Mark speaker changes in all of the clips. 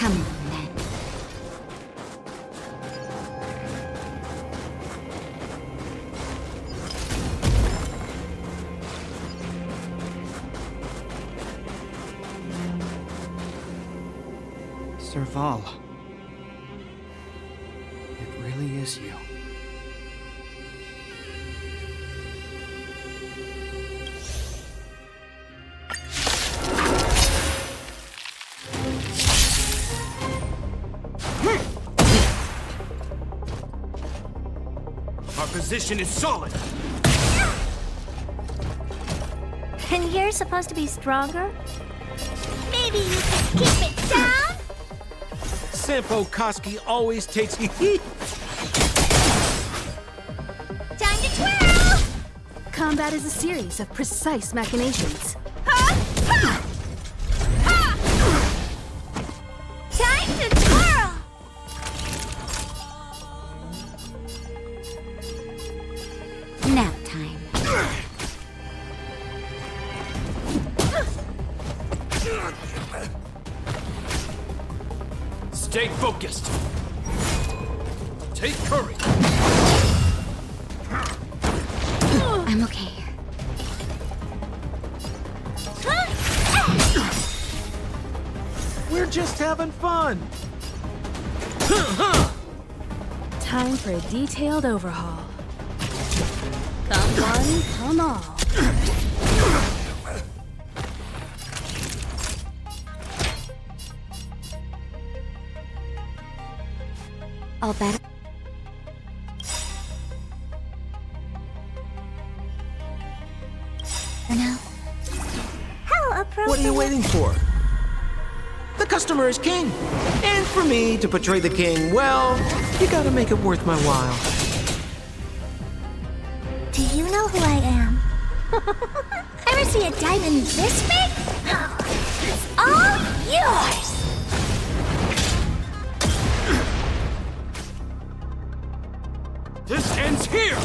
Speaker 1: Come on, then.
Speaker 2: Serval. It really is you.
Speaker 3: Our position is solid.
Speaker 4: And you're supposed to be stronger? Maybe you can keep it down?
Speaker 3: Sampo Koski always takes
Speaker 4: Time to twirl!
Speaker 5: Combat is a series of precise machinations.
Speaker 4: Ha! Ha! Ha! Time to twirl!
Speaker 1: Nap time.
Speaker 3: Stay focused. Take courage.
Speaker 1: I'm okay.
Speaker 3: We're just having fun.
Speaker 5: Time for a detailed overhaul. Come one, come all.
Speaker 1: All better? For now?
Speaker 4: How appropriate.
Speaker 6: What are you waiting for? The customer is king. And for me to portray the king, well, you gotta make it worth my while.
Speaker 4: Do you know who I am? Ever see a diamond this big? It's all yours!
Speaker 3: This ends here.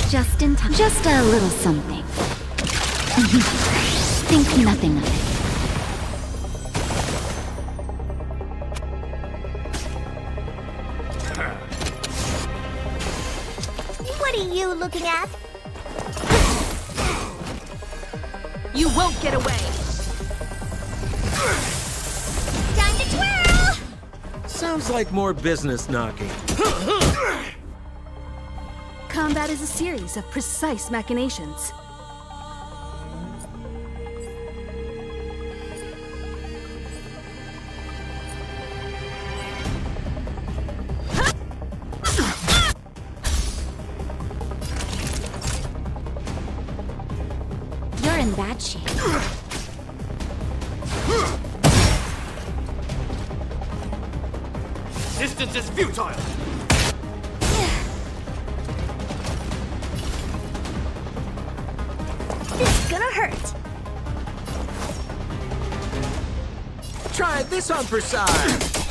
Speaker 1: Just in time. Just a little something. Think nothing of it.
Speaker 4: What are you looking at?
Speaker 5: You won't get away!
Speaker 4: Time to twirl!
Speaker 6: Sounds like more business knocking.
Speaker 5: Combat is a series of precise machinations.
Speaker 1: You're in bad shape.
Speaker 3: Distance is futile.
Speaker 4: This is gonna hurt.
Speaker 6: Try this on for size.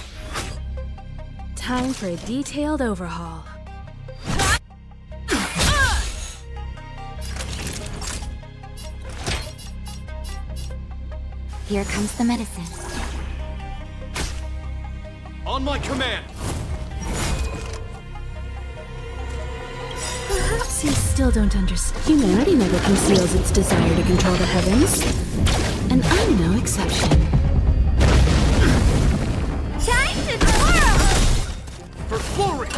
Speaker 5: Time for a detailed overhaul.
Speaker 1: Here comes the medicine.
Speaker 3: On my command.
Speaker 5: Perhaps you still don't understand. Humanity never conceals its desire to control the heavens. And I'm no exception.
Speaker 4: Time to twirl!
Speaker 3: For glory.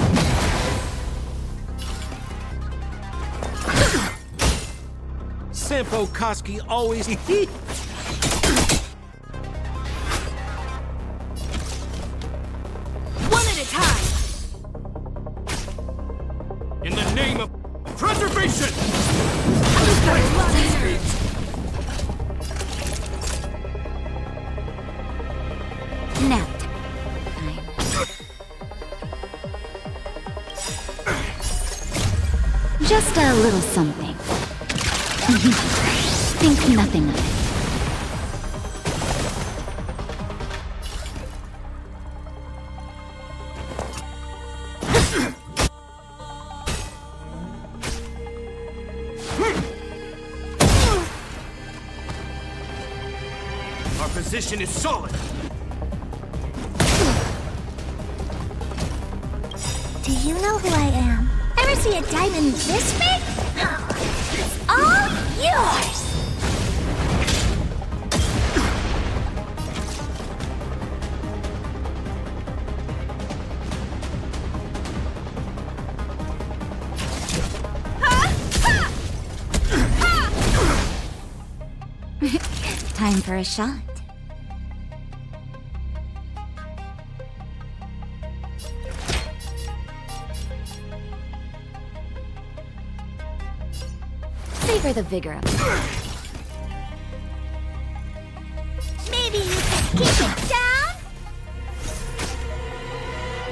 Speaker 6: Sampo Koski always.
Speaker 5: One at a time!
Speaker 3: In the name of preservation.
Speaker 1: Nap time. Just a little something. Think nothing of it.
Speaker 3: Our position is solid.
Speaker 4: Do you know who I am? Ever see a diamond this big? It's all yours!
Speaker 1: Time for a shot. Savor the vigor of it.
Speaker 4: Maybe you can keep it down?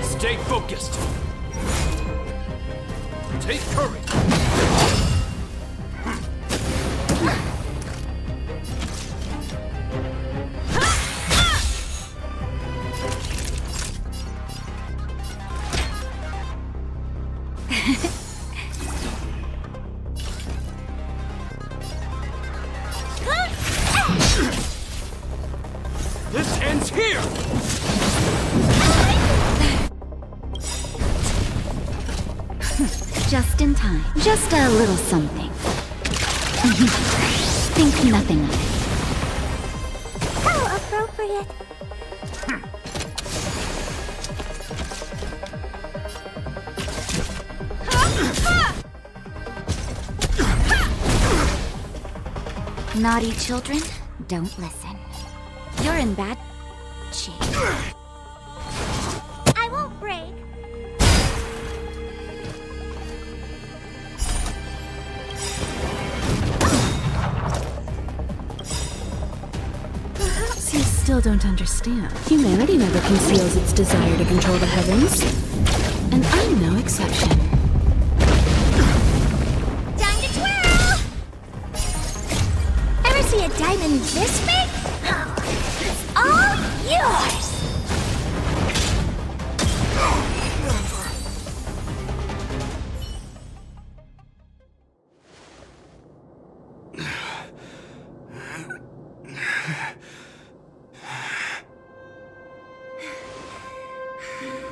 Speaker 3: Stay focused. Take courage. This ends here!
Speaker 1: Just in time. Just a little something. Think nothing of it.
Speaker 4: How appropriate.
Speaker 1: Naughty children, don't listen. You're in bad shape.
Speaker 4: I won't break.
Speaker 5: Perhaps you still don't understand. Humanity never conceals its desire to control the heavens. And I'm no exception.
Speaker 4: Time to twirl! Ever see a diamond this big? It's all yours!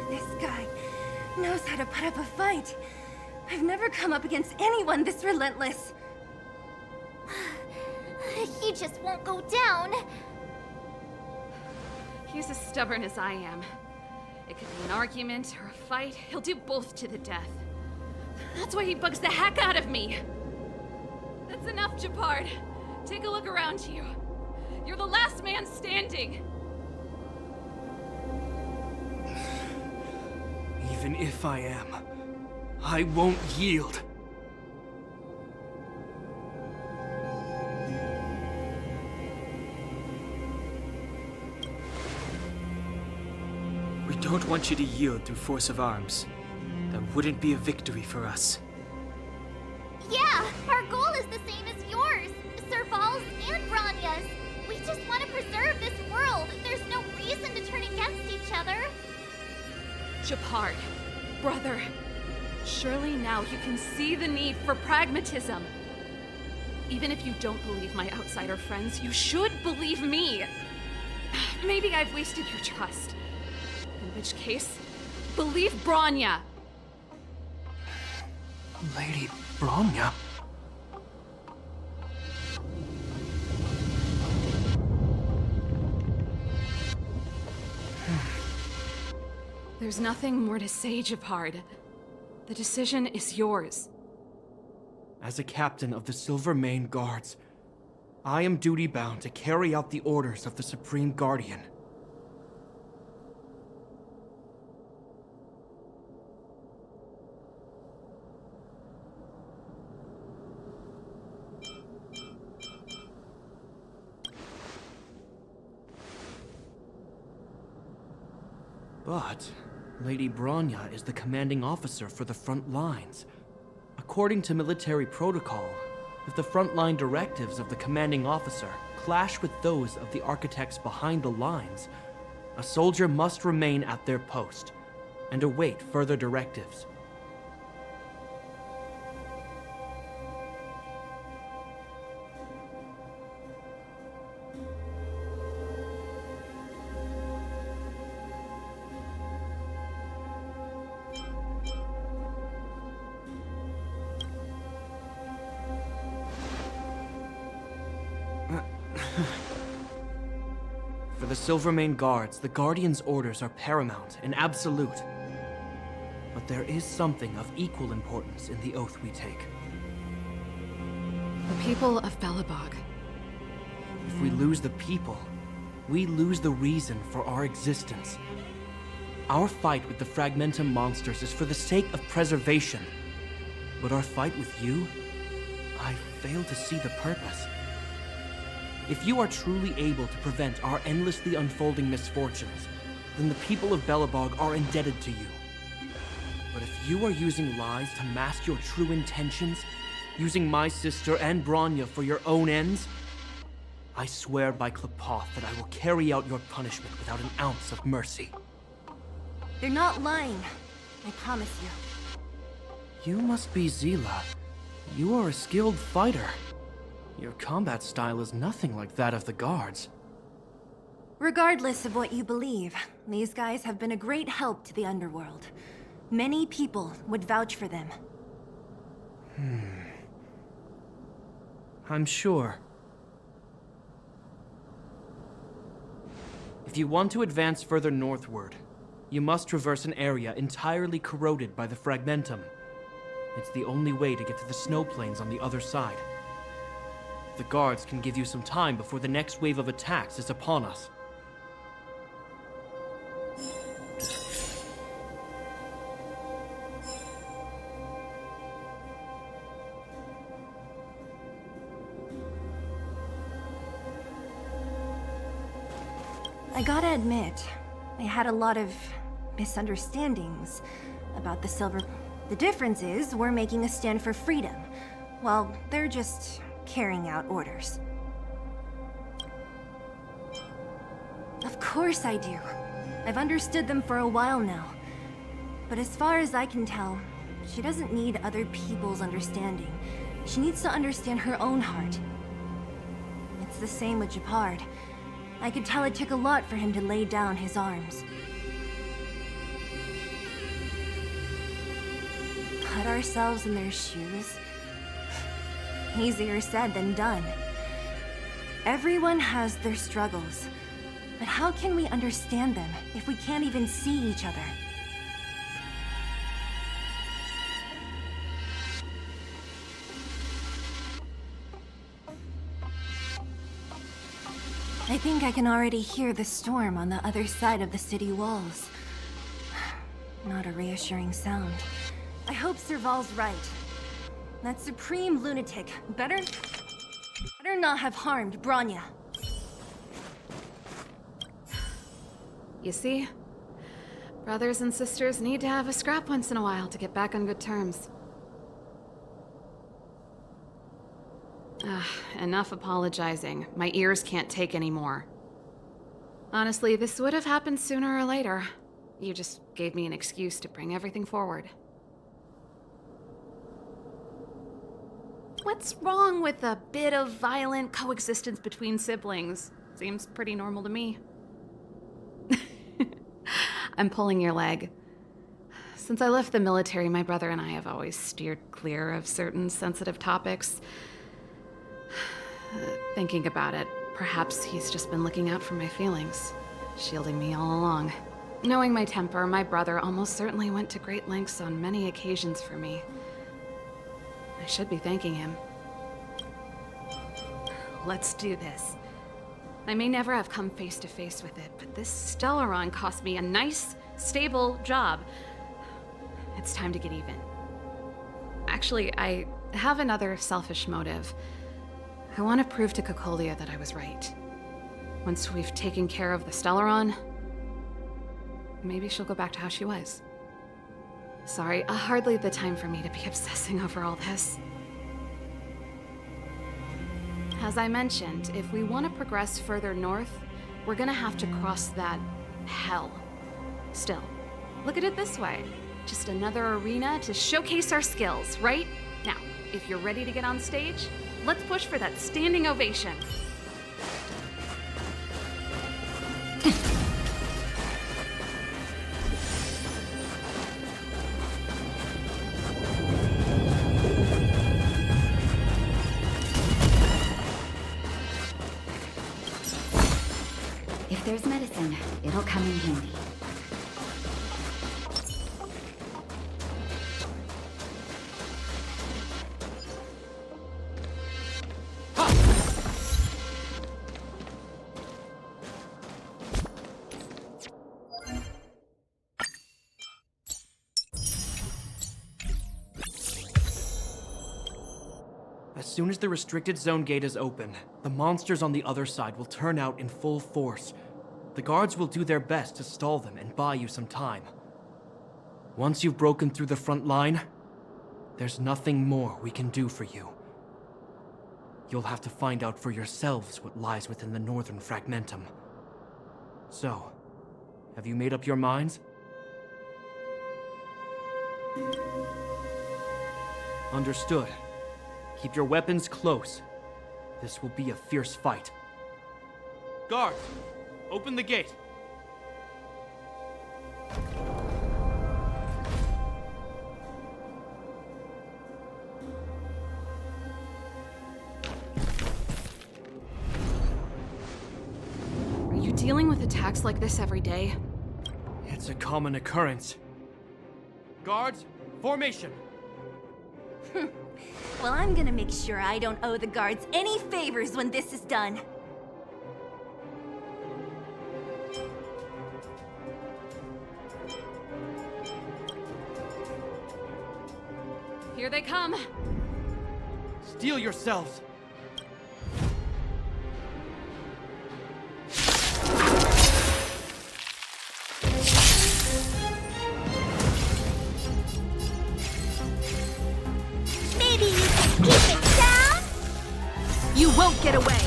Speaker 7: This guy knows how to put up a fight. I've never come up against anyone this relentless.
Speaker 4: He just won't go down.
Speaker 8: He's as stubborn as I am. It could be an argument or a fight. He'll do both to the death. That's why he bugs the heck out of me. That's enough, Japard. Take a look around you. You're the last man standing.
Speaker 3: Even if I am, I won't yield.
Speaker 2: We don't want you to yield through force of arms. That wouldn't be a victory for us.
Speaker 4: Yeah, our goal is the same as yours. Serval's and Branya's. We just want to preserve this world. There's no reason to turn against each other.
Speaker 8: Japard, brother, surely now you can see the need for pragmatism. Even if you don't believe my outsider friends, you should believe me. Maybe I've wasted your trust. In which case, believe Branya.
Speaker 2: Lady Branya?
Speaker 8: There's nothing more to say, Japard. The decision is yours.
Speaker 2: As a captain of the Silvermane Guards, I am duty-bound to carry out the orders of the Supreme Guardian. But Lady Branya is the commanding officer for the front lines. According to military protocol, if the frontline directives of the commanding officer clash with those of the architects behind the lines, a soldier must remain at their post and await further directives. For the Silvermane Guards, the Guardian's orders are paramount and absolute. But there is something of equal importance in the oath we take.
Speaker 8: The people of Belobog.
Speaker 2: If we lose the people, we lose the reason for our existence. Our fight with the Fragmentum monsters is for the sake of preservation. But our fight with you, I fail to see the purpose. If you are truly able to prevent our endlessly unfolding misfortunes, then the people of Belobog are indebted to you. But if you are using lies to mask your true intentions, using my sister and Bronya for your own ends, I swear by Klepoth that I will carry out your punishment without an ounce of mercy.
Speaker 7: They're not lying. I promise you.
Speaker 2: You must be Zila. You are a skilled fighter. Your combat style is nothing like that of the guards.
Speaker 7: Regardless of what you believe, these guys have been a great help to the underworld. Many people would vouch for them.
Speaker 2: I'm sure. If you want to advance further northward, you must traverse an area entirely corroded by the Fragmentum. It's the only way to get to the snow plains on the other side. The guards can give you some time before the next wave of attacks is upon us.
Speaker 7: I gotta admit, I had a lot of misunderstandings about the Silver... The difference is, we're making a stand for freedom, while they're just carrying out orders. Of course I do. I've understood them for a while now. But as far as I can tell, she doesn't need other people's understanding. She needs to understand her own heart. It's the same with Gepard. I could tell it took a lot for him to lay down his arms. Put ourselves in their shoes? Easier said than done. Everyone has their struggles. But how can we understand them if we can't even see each other? I think I can already hear the storm on the other side of the city walls. Not a reassuring sound. I hope Serval's right. That supreme lunatic better not have harmed Bronya.
Speaker 8: You see? Brothers and sisters need to have a scrap once in a while to get back on good terms. Enough apologizing. My ears can't take any more. Honestly, this would have happened sooner or later. You just gave me an excuse to bring everything forward. What's wrong with a bit of violent coexistence between siblings? Seems pretty normal to me. I'm pulling your leg. Since I left the military, my brother and I have always steered clear of certain sensitive topics. Thinking about it, perhaps he's just been looking out for my feelings, shielding me all along. Knowing my temper, my brother almost certainly went to great lengths on many occasions for me. I should be thanking him. Let's do this. I may never have come face to face with it, but this Stellaron cost me a nice, stable job. It's time to get even. Actually, I have another selfish motive. I want to prove to Cocolia that I was right. Once we've taken care of the Stellaron, maybe she'll go back to how she was. Sorry, hardly the time for me to be obsessing over all this. As I mentioned, if we want to progress further north, we're gonna have to cross that hell. Still, look at it this way. Just another arena to showcase our skills, right? Now, if you're ready to get on stage, let's push for that standing ovation.
Speaker 1: If there's medicine, it'll come in handy.
Speaker 2: As soon as the restricted zone gate is open, the monsters on the other side will turn out in full force. The guards will do their best to stall them and buy you some time. Once you've broken through the front line, there's nothing more we can do for you. You'll have to find out for yourselves what lies within the northern fragmentum. So, have you made up your minds? Understood. Keep your weapons close. This will be a fierce fight. Guards, open the gate.
Speaker 8: Are you dealing with attacks like this every day?
Speaker 2: It's a common occurrence. Guards, formation.
Speaker 7: Well, I'm gonna make sure I don't owe the guards any favors when this is done.
Speaker 8: Here they come.
Speaker 2: Steel yourselves.
Speaker 4: Maybe you can keep it down?
Speaker 7: You won't get away!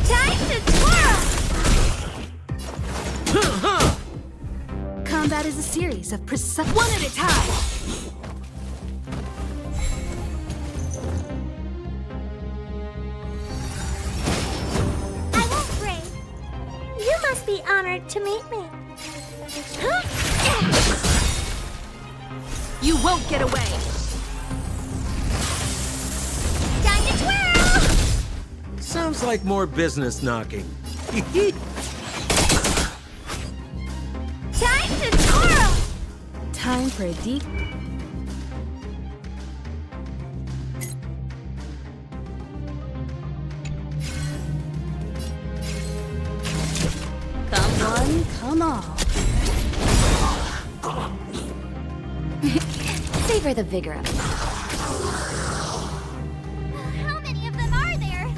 Speaker 4: Time to twirl!
Speaker 5: Combat is a series of precise... One at a time!
Speaker 4: I won't break. You must be honored to meet me.
Speaker 7: You won't get away!
Speaker 4: Time to twirl!
Speaker 6: Sounds like more business knocking.
Speaker 4: Time to twirl!
Speaker 5: Time for a deep... Come one, come all.
Speaker 1: Savor the vigor of it.
Speaker 4: How many of them are there?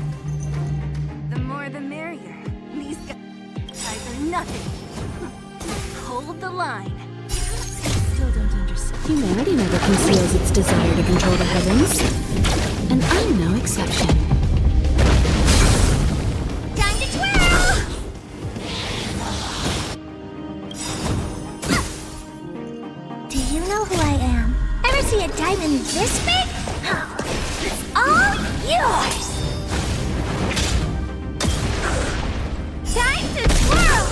Speaker 7: The more the merrier. These guys are nothing. Hold the line.
Speaker 5: Still don't understand. Humanity never conceals its desire to control the heavens. And I'm no exception.
Speaker 4: Time to twirl! Do you know who I am? Ever see a diamond this big? It's all yours! Time to twirl!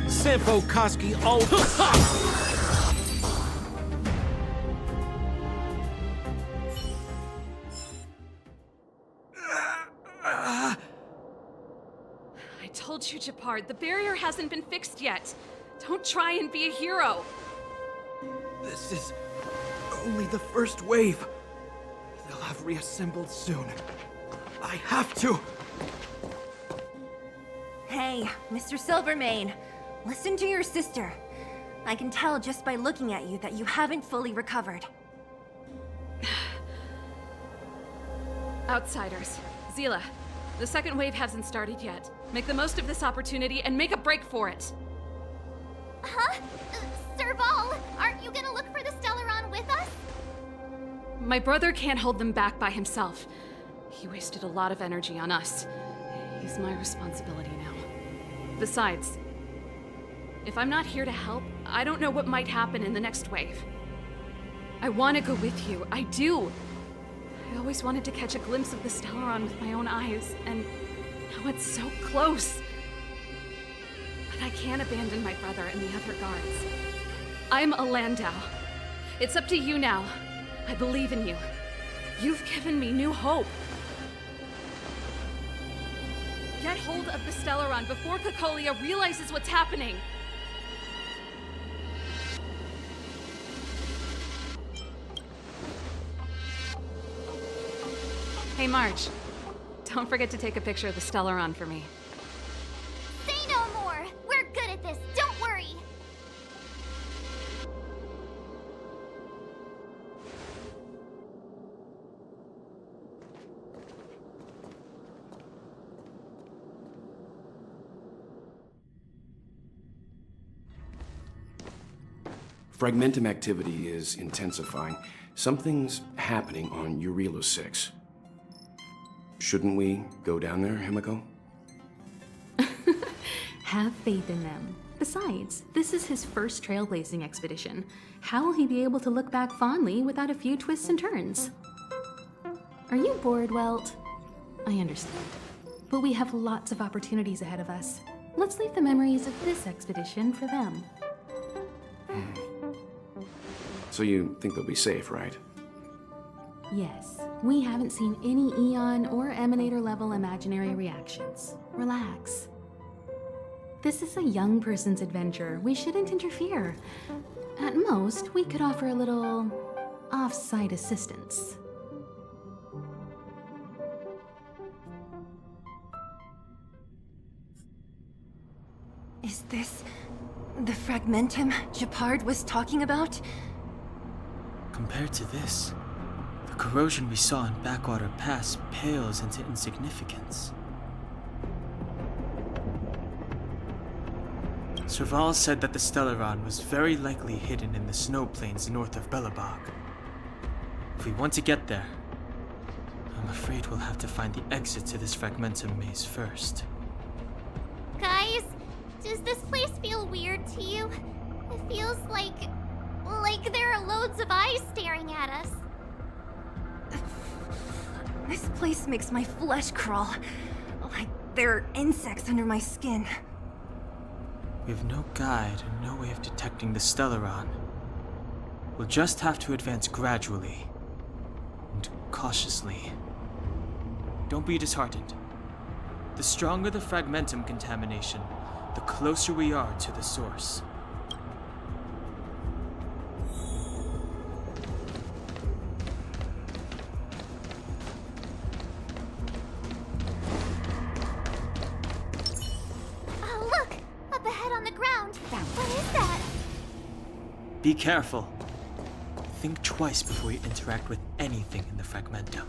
Speaker 6: Sampo Koski all...
Speaker 8: I told you, Japard, the barrier hasn't been fixed yet. Don't try and be a hero.
Speaker 2: This is only the first wave. They'll have reassembled soon. I have to.
Speaker 7: Hey, Mr. Silvermane, listen to your sister. I can tell just by looking at you that you haven't fully recovered.
Speaker 8: Outsiders. Zila, the second wave hasn't started yet. Make the most of this opportunity and make a break for it.
Speaker 4: Huh? Serval, aren't you gonna look for the Stellaron with us?
Speaker 8: My brother can't hold them back by himself. He wasted a lot of energy on us. He's my responsibility now. Besides, if I'm not here to help, I don't know what might happen in the next wave. I want to go with you. I do. I always wanted to catch a glimpse of the Stellaron with my own eyes, and now it's so close. But I can't abandon my brother and the other guards. I'm a Landau, It's up to you now. I believe in you. You've given me new hope. Get hold of the Stellaron before Cocolia realizes what's happening. Hey, March. Don't forget to take a picture of the Stellaron for me.
Speaker 4: Say no more! We're good at this, don't worry!
Speaker 9: Fragmentum activity is intensifying. Something's happening on Eurilo 6. Shouldn't we go down there, Himiko?
Speaker 5: Have faith in them. Besides, this is his first trailblazing expedition. How will he be able to look back fondly without a few twists and turns? Are you bored, Welt? I understand. But we have lots of opportunities ahead of us. Let's leave the memories of this expedition for them.
Speaker 9: So you think they'll be safe, right?
Speaker 5: Yes, we haven't seen any Eon or Emanator level imaginary reactions. Relax. This is a young person's adventure. We shouldn't interfere. At most, we could offer a little off-site assistance.
Speaker 7: Is this the Fragmentum Gepard was talking about?
Speaker 10: Compared to this, the corrosion we saw in Backwater Pass pales into insignificance. Serval said that the Stellaron was very likely hidden in the snow plains north of Belobog. If we want to get there, I'm afraid we'll have to find the exit to this Fragmentum maze first.
Speaker 4: Guys, does this place feel weird to you? It feels like there are loads of eyes staring at us.
Speaker 7: This place makes my flesh crawl. Like there are insects under my skin.
Speaker 10: We have no guide and no way of detecting the Stellaron. We'll just have to advance gradually and cautiously. Don't be disheartened. The stronger the Fragmentum contamination, the closer we are to the source.
Speaker 4: Oh, look! Up ahead on the ground. What is that?
Speaker 10: Be careful. Think twice before you interact with anything in the Fragmentum.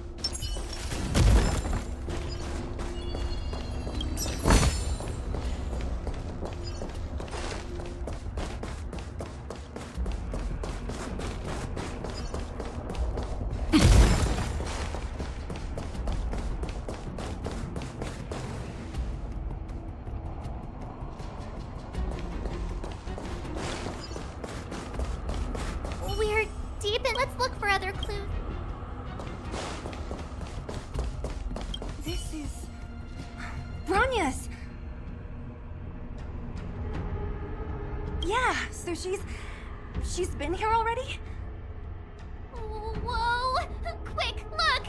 Speaker 4: We're deep in. Let's look for other clues.
Speaker 7: This is Bronya's. Yeah, so she's been here already?
Speaker 4: Whoa! Quick, look!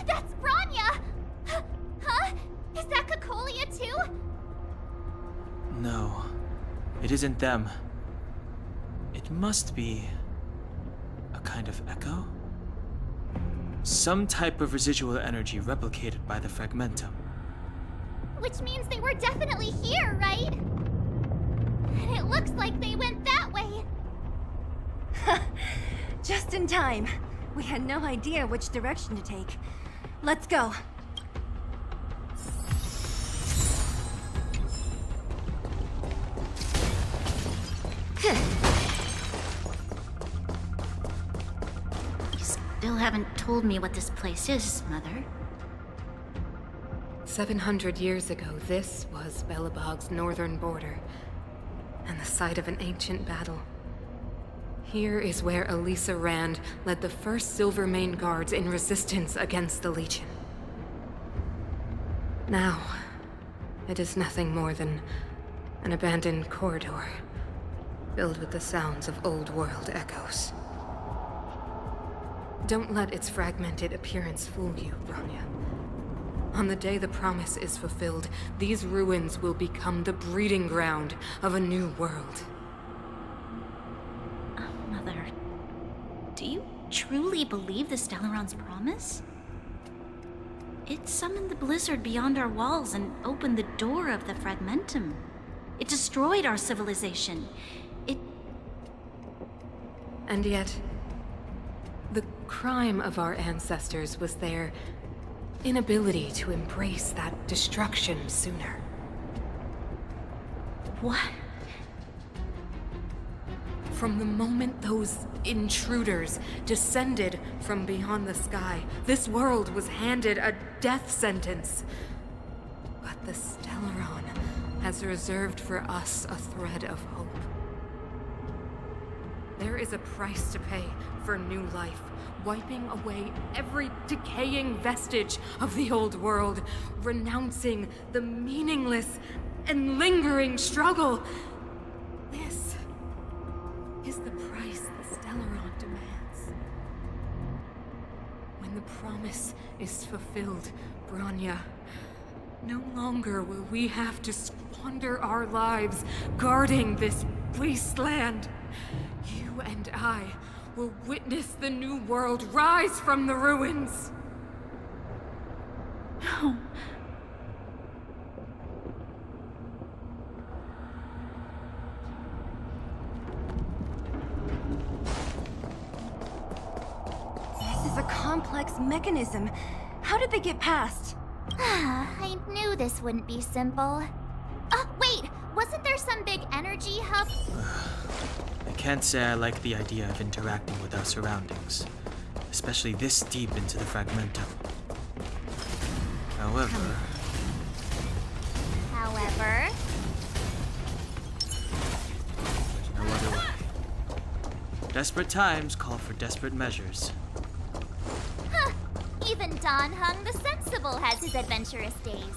Speaker 4: That's Bronya! Huh? Is that Cocolia too?
Speaker 10: No, it isn't them. It must be a kind of echo? Some type of residual energy replicated by the Fragmentum.
Speaker 4: Which means they were definitely here, right? And it looks like they went that way.
Speaker 7: Just in time. We had no idea which direction to take. Let's go.
Speaker 1: You still haven't told me what this place is, Mother.
Speaker 11: 700 years ago, this was Belobog's northern border, and the site of an ancient battle. Here is where Elisa Rand led the first Silvermane Guards in resistance against the Legion. Now, it is nothing more than an abandoned corridor, filled with the sounds of old world echoes. Don't let its fragmented appearance fool you, Bronya. On the day the promise is fulfilled, these ruins will become the breeding ground of a new world.
Speaker 1: Mother, do you truly believe the Stellaron's promise? It summoned the blizzard beyond our walls and opened the door of the Fragmentum. It destroyed our civilization.
Speaker 11: And yet, the crime of our ancestors was their inability to embrace that destruction sooner.
Speaker 1: What?
Speaker 11: From the moment those intruders descended from beyond the sky, this world was handed a death sentence. But the Stellaron has reserved for us a thread of hope. There is a price to pay for new life, wiping away every decaying vestige of the old world, renouncing the meaningless and lingering struggle. This is the price the Stellaron demands. When the promise is fulfilled, Bronya, no longer will we have to squander our lives guarding this wasteland. You and I will witness the new world rise from the ruins.
Speaker 1: No.
Speaker 7: This is a complex mechanism. How did they get past?
Speaker 4: I knew this wouldn't be simple. Oh, wait! Wasn't there some big energy hub?
Speaker 10: I can't say I like the idea of interacting with our surroundings, especially this deep into the Fragmentum. However, there's no other way. Desperate times call for desperate measures.
Speaker 4: Huh. Even Don Hung the Sensible has his adventurous days.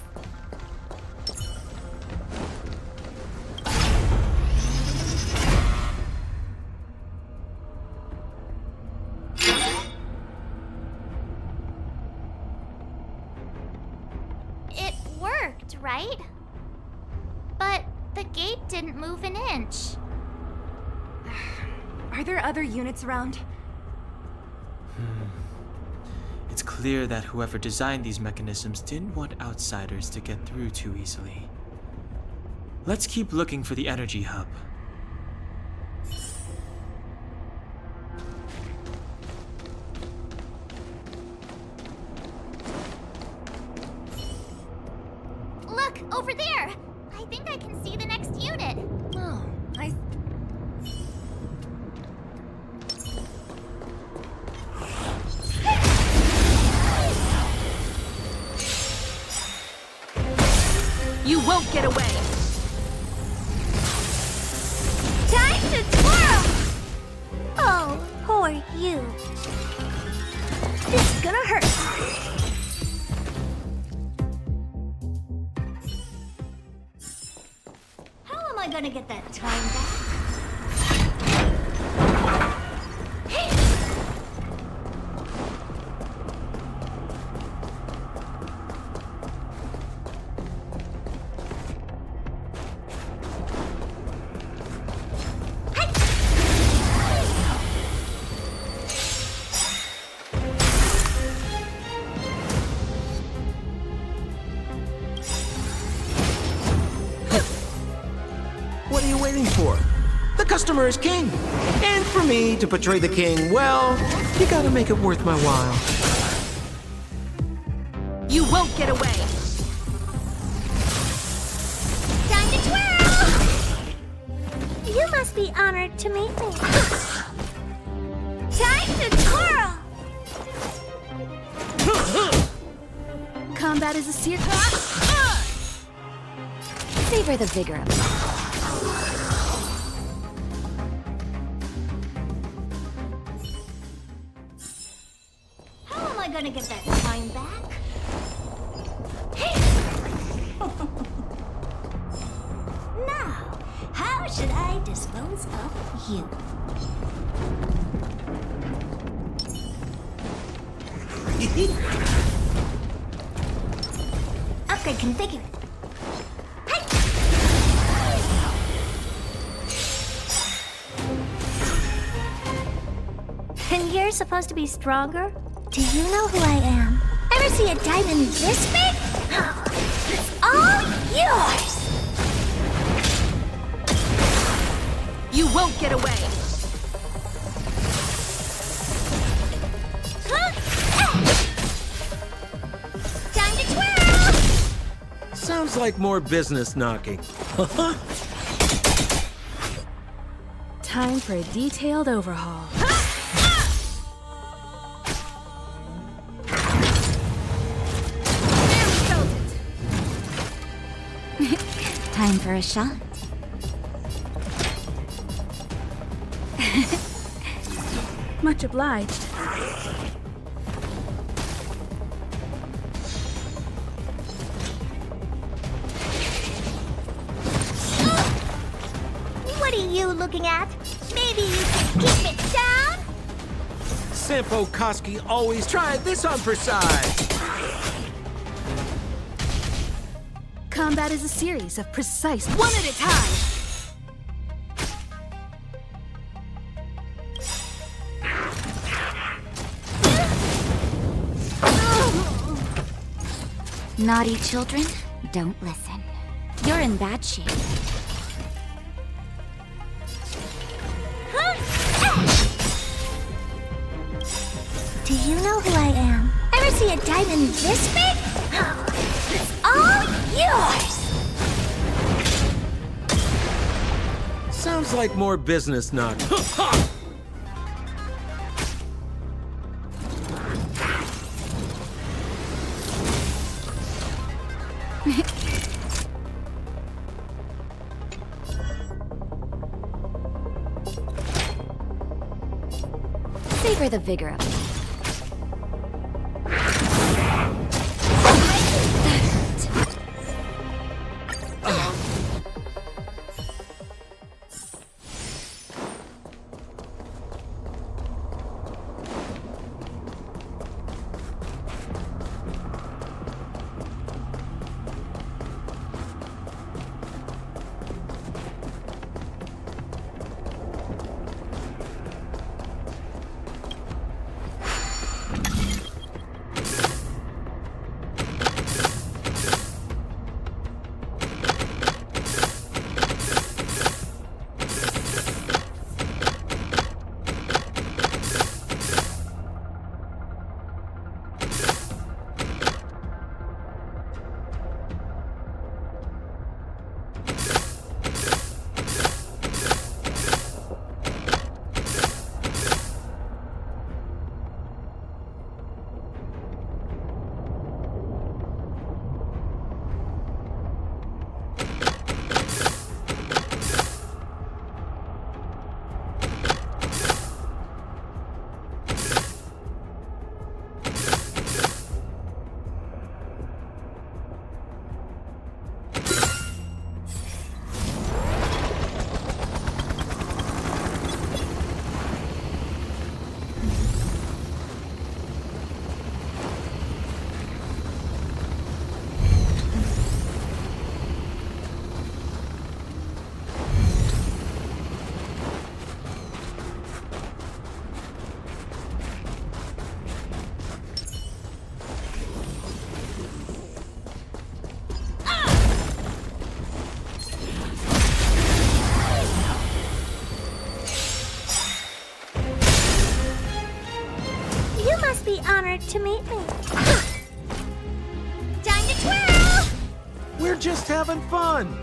Speaker 4: It worked, right? But the gate didn't move an inch.
Speaker 7: Are there other units around?
Speaker 10: It's clear that whoever designed these mechanisms didn't want outsiders to get through too easily. Let's keep looking for the energy hub.
Speaker 4: Look, over there! I think I can see the next unit.
Speaker 7: Oh,
Speaker 8: You won't get away!
Speaker 4: Time to twirl! Oh, poor you. This is gonna hurt. How am I gonna get that time back?
Speaker 6: What are you waiting for? The customer is king. And for me to portray the king, well, you gotta make it worth my while.
Speaker 8: You won't get away!
Speaker 4: Time to twirl! You must be honored to meet me. Time to twirl!
Speaker 8: Combat is a secret.
Speaker 4: Savor the vigor of it. How am I gonna get that time back? Now, how
Speaker 1: should I dispose of you? Upgrade configured. And you're supposed to be stronger? Do you know who I am? Ever see a diamond this big? It's all yours!
Speaker 8: You won't get away!
Speaker 4: Time to twirl!
Speaker 6: Sounds like more business knocking.
Speaker 5: Time for a detailed overhaul.
Speaker 1: Time for a shot.
Speaker 5: Much obliged.
Speaker 4: What are you looking at? Maybe you can keep it down?
Speaker 6: Sampo Koski always try this on for size.
Speaker 5: Combat is a series of precise one at a time.
Speaker 1: Naughty children, don't listen. You're in bad shape.
Speaker 4: Do you know who I am? Ever see a diamond this big? It's all yours!
Speaker 6: Sounds like more business knocking.
Speaker 1: Savor the vigor of it.
Speaker 4: Be honored to meet me. Time to twirl!
Speaker 6: We're just having fun.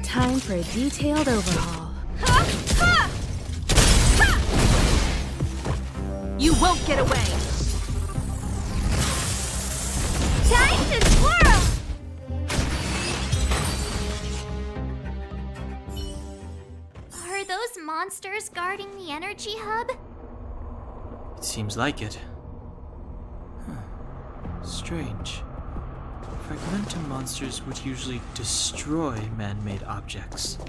Speaker 5: Time for a detailed overhaul.
Speaker 8: You won't get away!
Speaker 4: Time to twirl! Are those monsters guarding the energy hub?
Speaker 10: It seems like it. Strange. Fragmentum monsters would usually destroy man-made objects.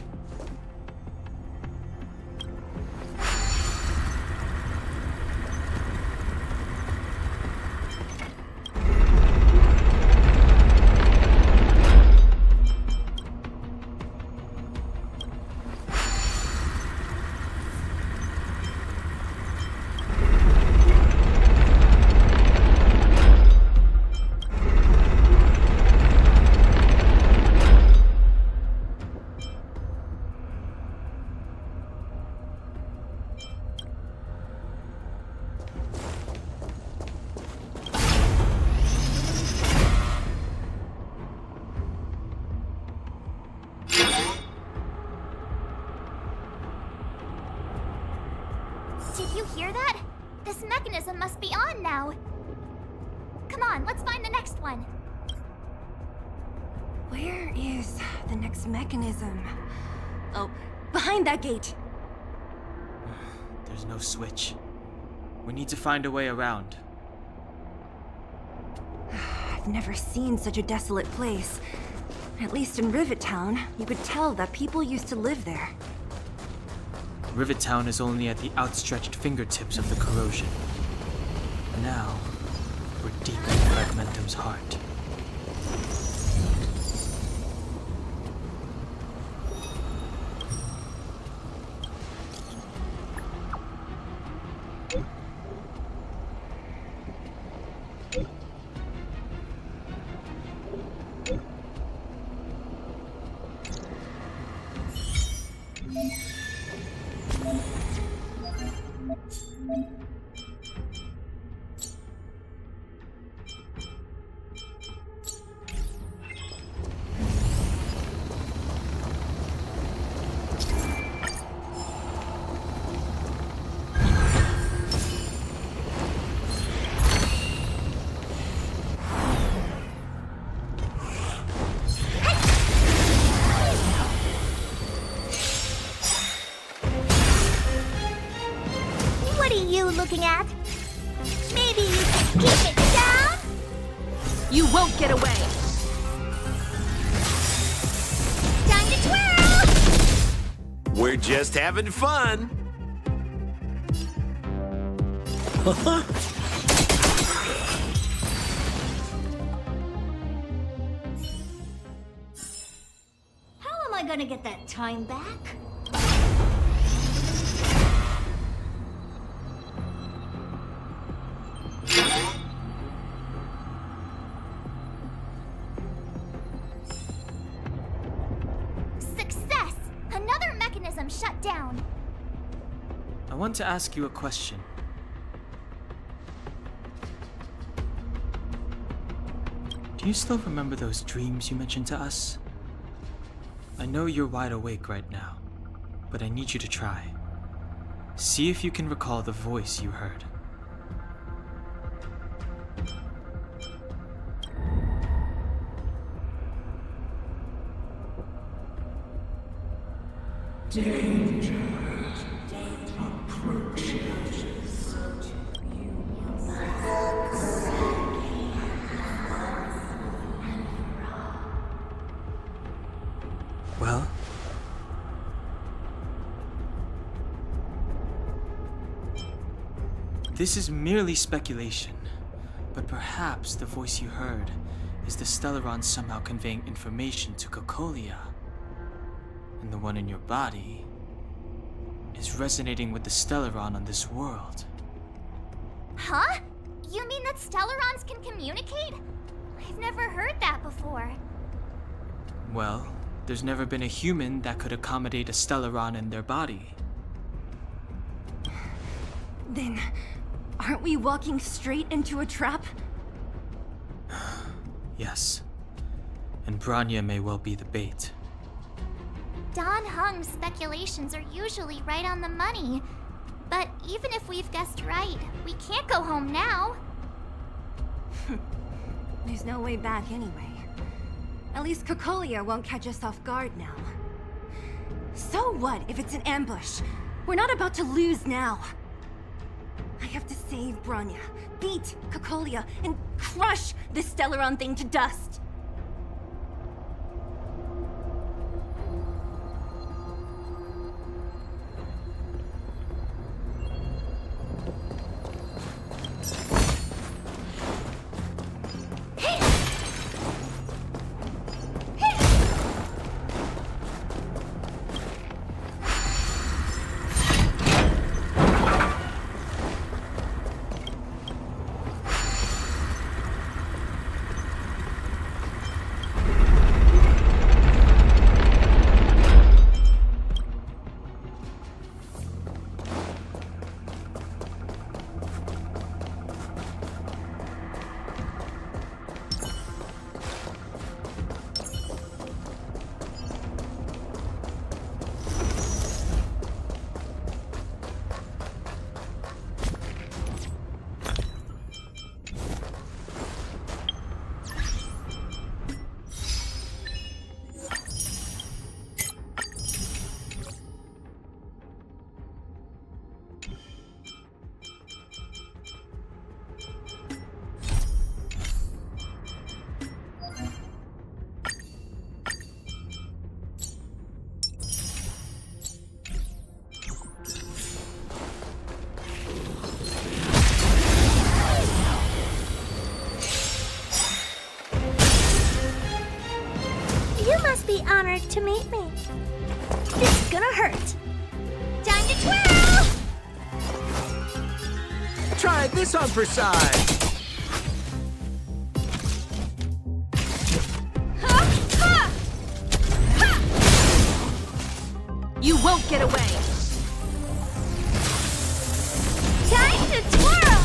Speaker 4: Did you hear that? This mechanism must be on now. Come on, let's find the next one.
Speaker 7: Where is the next mechanism? Oh, behind that gate.
Speaker 10: There's no switch. We need to find a way around.
Speaker 7: I've never seen such a desolate place. At least in Rivet Town, you could tell that people used to live there.
Speaker 10: Rivet Town is only at the outstretched fingertips of the corrosion. Now, we're deep in Fragmentum's heart.
Speaker 4: What are you looking at? Maybe you can keep it down?
Speaker 8: You won't get away!
Speaker 4: Time to twirl!
Speaker 6: We're just having fun.
Speaker 4: How am I gonna get that time back? Success! Another mechanism shut down.
Speaker 10: I want to ask you a question. Do you still remember those dreams you mentioned to us? I know you're wide awake right now, but I need you to try. See if you can recall the voice you heard. Well? This is merely speculation, but perhaps the voice you heard is the Stellaron somehow conveying information to Cocolia. And the one in your body is resonating with the Stellaron on this world.
Speaker 4: Huh? You mean that Stellarons can communicate? I've never heard that before.
Speaker 10: Well, there's never been a human that could accommodate a Stellaron in their body.
Speaker 7: Then, aren't we walking straight into a trap?
Speaker 10: Yes. And Bronya may well be the bait.
Speaker 4: Don Hung's speculations are usually right on the money. But even if we've guessed right, we can't go home now.
Speaker 7: There's no way back anyway. At least Cocolia won't catch us off guard now. So what if it's an ambush? We're not about to lose now. I have to save Bronya, beat Cocolia, and crush this Stellaron thing to dust.
Speaker 4: honored to meet me. It's gonna hurt. Time to twirl!
Speaker 6: Try this on for size.
Speaker 8: You won't get away!
Speaker 4: Time to twirl!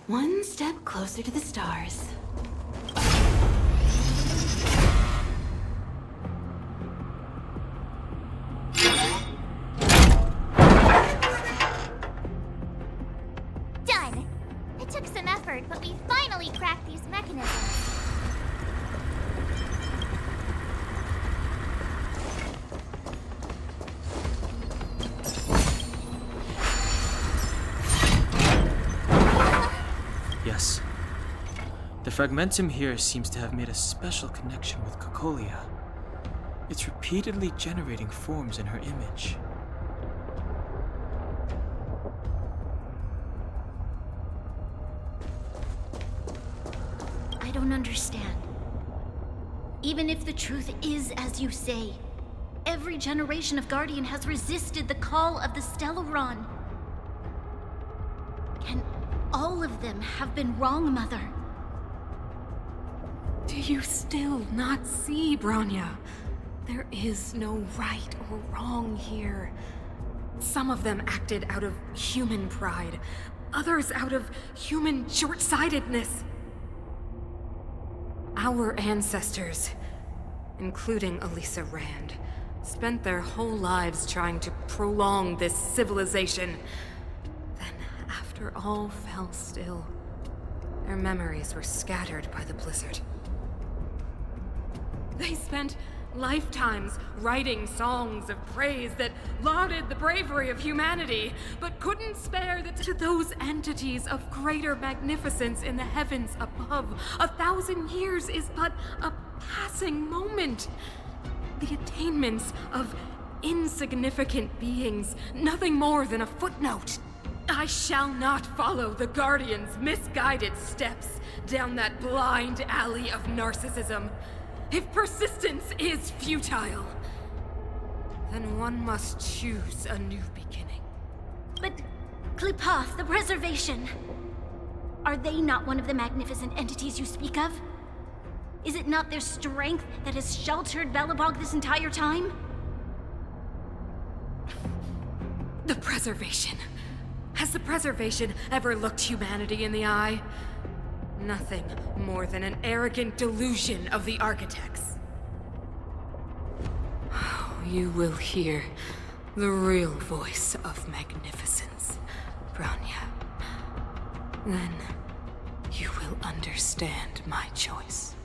Speaker 5: One step closer to the stars.
Speaker 4: Done! It took some effort, but we finally cracked these mechanisms.
Speaker 10: Yes. The fragmentum here seems to have made a special connection with Cocolia. It's repeatedly generating forms in her image.
Speaker 1: I don't understand. Even if the truth is as you say, every generation of Guardian has resisted the call of the Stellaron. Can all of them have been wrong, Mother?
Speaker 11: Do you still not see, Bronya? There is no right or wrong here. Some of them acted out of human pride, others out of human short-sightedness. Our ancestors, including Elisa Rand, spent their whole lives trying to prolong this civilization. Then, after all fell still, their memories were scattered by the blizzard. They spent lifetimes writing songs of praise that lauded the bravery of humanity, but couldn't spare to those entities of greater magnificence in the heavens above. 1,000 years is but a passing moment. The attainments of insignificant beings, nothing more than a footnote. I shall not follow the Guardian's misguided steps down that blind alley of narcissism. If persistence is futile, then one must choose a new beginning.
Speaker 1: But Klipoth, the Preservation, are they not one of the magnificent entities you speak of? Is it not their strength that has sheltered Belobog this entire time?
Speaker 11: The Preservation. Has the Preservation ever looked humanity in the eye? Nothing more than an arrogant delusion of the architects. You will hear the real voice of magnificence, Bronya. Then you will understand my choice.